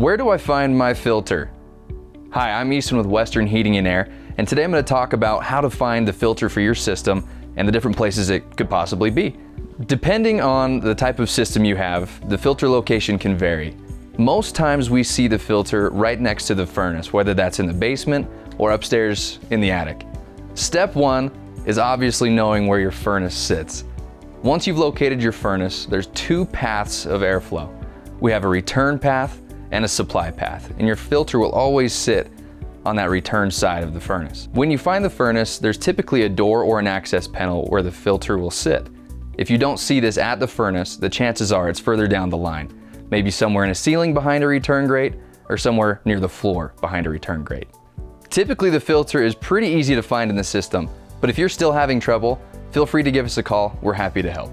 Where do I find my filter? Hi, I'm Easton with Western Heating and Air, and today I'm going to talk about how to find the filter for your system and the different places it could possibly be. Depending on the type of system you have, the filter location can vary. Most times we see the filter right next to the furnace, whether that's in the basement or upstairs in the attic. Step one is obviously knowing where your furnace sits. Once you've located your furnace, there's two paths of airflow. We have a return path and a supply path, and your filter will always sit on that return side of the furnace. When you find the furnace, there's typically a door or an access panel where the filter will sit. If you don't see this at the furnace, the chances are it's further down the line, maybe somewhere in a ceiling behind a return grate or somewhere near the floor behind a return grate. Typically the filter is pretty easy to find in the system, but if you're still having trouble, feel free to give us a call. We're happy to help.